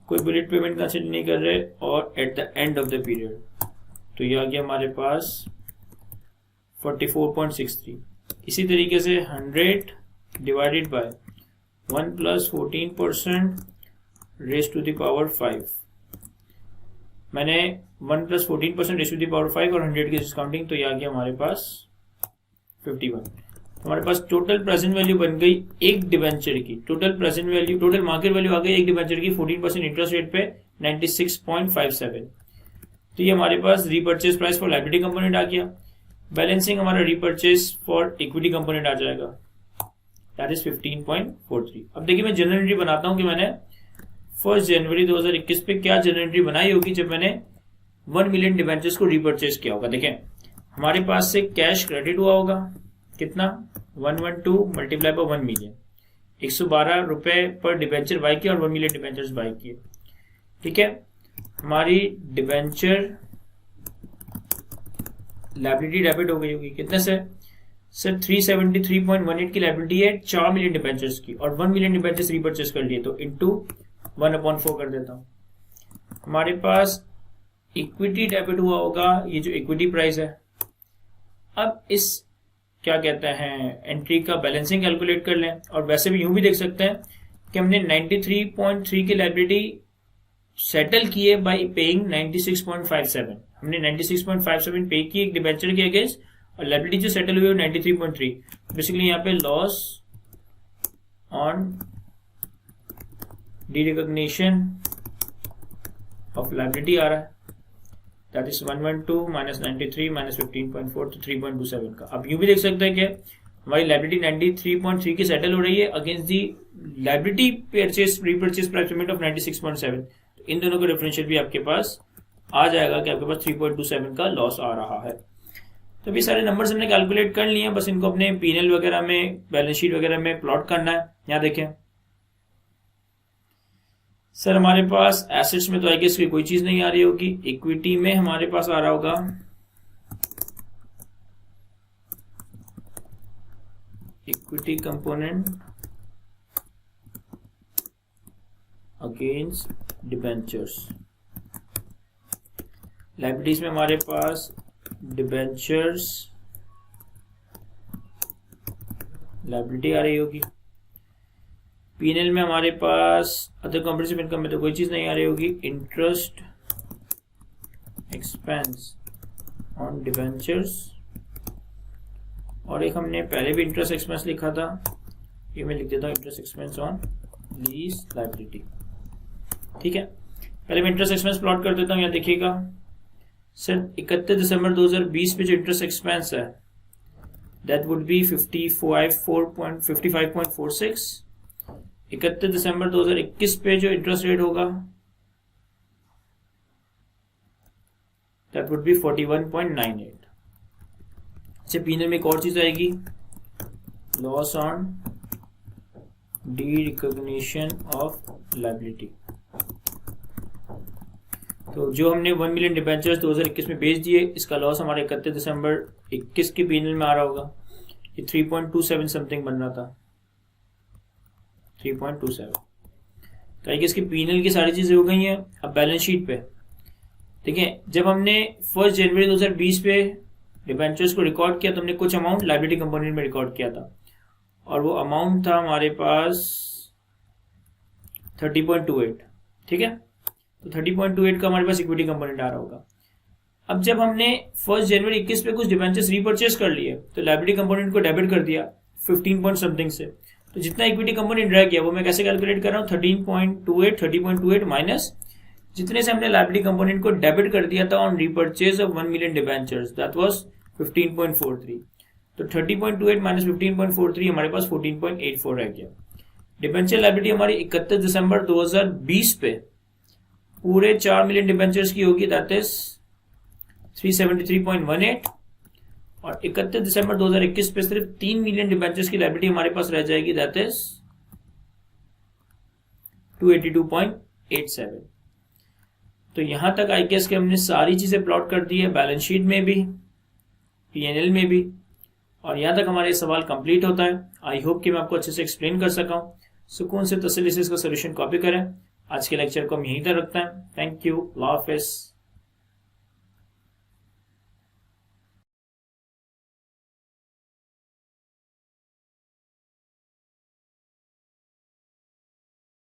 कोई बुलेट पेमेंट कंसिडर नहीं कर रहे, और at the end of the period. तो ये आ गया हमारे पास 44.63। इसी तरीके से 100 divided by 1 plus 14% raise to the power 5। मैंने 1 plus 14% raise to the power 5 और 100 की डिस्काउंटिंग, तो ये आ गया हमारे पास 51। हमारे पास टोटल प्रेजेंट वैल्यू बन गई एक डिबेंचर की, total present value, total market value आ गई एक डिबेंचर की 14% इंटरेस्ट रेट पे 96.57। तो ये हमारे पास repurchase price for liability component आ गया। बैलेंसिंग हमारा रीपर्चेज फॉर इक्विटी कंपोनेंट आ जाएगा, दैट इज 15.43। अब देखिए मैं जनरल एंट्री बनाता हूं कि मैंने 1 जनवरी 2021 पे क्या जनरल एंट्री बनाई होगी जब मैंने 1 मिलियन डिबेंचर्स को रीपर्चेज किया होगा। देखें हमारे पास से कैश क्रेडिट हुआ होगा, कितना 112 मल्टीप्लाई बाय 1 मिलियन, 112 रुपए पर डिबेंचर बाय किया और 1 मिलियन डिबेंचर्स बाय किए। ठीक है, हमारी डिबेंचर लायबिलिटी डेबिट हो गई होगी कितने से सर 373.18 की लायबिलिटी है 4 मिलियन डिबेंचर्स की, और 1 मिलियन डिबेंचर्स रीपर्चेस कर लिए, तो इंटू 1/4 कर देता हूं। हमारे पास इक्विटी डेबिट हुआ होगा, ये जो इक्विटी प्राइस है। अब इस क्या कहते हैं एंट्री का बैलेंसिंग कैलकुलेट कर लें, और वैसे भी यूं भी देख सकते हैं कि हमने 93.3 की लायबिलिटी सेटल की है बाय पेइंग 96.57। हमने 96.57 पे की एक डिबेंचर के अगेंस्ट, और लायबिलिटी जो सेटल हुई है 93.3। बेसिकली यहाँ पे loss on derecognition of liability आ रहा है, दैट इज 112 माइनस 93 माइनस 15.4 तो 3.27 का। अब यूं भी देख सकते हैं कि हमारी लायबिलिटी 93.3 की सेटल हो रही है against the liability purchase repurchase price payment of 96.7। तो इन दोनों का डिफरेंशियल भी आपके पास आ जाएगा कि आपके पास 3.27 का लॉस आ रहा है। तो अभी सारे नंबर्स हमने कैलकुलेट कर लिए हैं, बस इनको अपने P&L वगैरह में, बैलेंस शीट वगैरह में प्लॉट करना है। यहाँ देखें सर हमारे पास एसेट्स में तो आई गेस कोई चीज नहीं आ रही होगी, इक्विटी में हमारे पास आ रहा होगा equity component against debentures. Liabilities में हमारे पास डिबेंचर्स लायबिलिटी आ रही होगी। P&L में हमारे पास अदर कॉम्प्रिहेंसिव इनकम में तो कोई चीज नहीं आ रही होगी, इंटरेस्ट एक्सपेंस ऑन डिबेंचर्स, और एक हमने पहले भी इंटरेस्ट एक्सपेंस लिखा था, ये मैं लिख देता हूँ interest expense on lease liability. ठीक है, पहले मैं इंटरेस्ट एक्सपेंस प्लॉट कर देता हूँ। यहाँ देखिएगा सर 31 दिसंबर 2020 पे जो इंटरेस्ट एक्सपेंस है दैट वुड बी 55.46। 31 दिसंबर 2021 पे जो इंटरेस्ट रेट होगा दैट वुड बी 41.98। अच्छा, P&L में एक और चीज आएगी, loss on derecognition of liability. तो जो हमने 1 मिलियन डिबेंचर्स 2021 में बेच दिए, इसका लॉस हमारे 31 दिसंबर 21 के P&L में आ रहा होगा। ये 3.27 समथिंग बन रहा था, 3.27। तो आई गेस इसकी P&L की सारी चीजें हो गई हैं। अब बैलेंस शीट पे देखिए, जब हमने 1 जनवरी 2020 पे डिबेंचर्स को रिकॉर्ड किया तो हमने कुछ अमाउंट लायबिलिटी कंपोनेंट में रिकॉर्ड किया था, और वो अमाउंट था हमारे पास 30.28। ठीक है, तो 30.28 का हमारे पास इक्विटी कंपोनेंट आ रहा होगा। अब जब हमने 1 जनवरी 21 पे कुछ डिबेंचर्स रीपरचेज कर लिए तो लायबिलिटी कंपोनेंट को डेबिट कर दिया 15 पॉइंट समथिंग से, तो जितना इक्विटी कंपोनेंट रह गया वो मैं कैसे कैलकुलेट कर रहा हूँ, 30.28 माइनस जितने से हमने लायबिलिटी कंपोनेंट को डेबिट कर दिया था on repurchase of 1 million debentures, that was 15.43। तो 30.28 माइनस 15.43 हमारे पास 14.84 रह गया। डिबेंचर लायबिलिटी हमारी 31 दिसंबर 2020 पे पूरे 4 मिलियन डिबेंचर्स की होगी, दैट इज 373.18, और 31 दिसंबर 2021 पे सिर्फ 3 मिलियन डिबेंचर्स की लायबिलिटी हमारे पास रह जाएगी, दैट इज 282.87। तो यहां तक आई गेस कि हमने सारी चीजें प्लॉट कर दी है, बैलेंस शीट में भी, P&L में भी, और यहां तक हमारे सवाल कंप्लीट होता है। आई होप कि मैं आपको अच्छे से एक्सप्लेन कर सका हूं। सुकून से तसल्ली से इसका सोल्यूशन कॉपी करें। आज के लेक्चर को हम यहीं तक रखते हैं। थैंक यू, अल्लाह हाफिज़।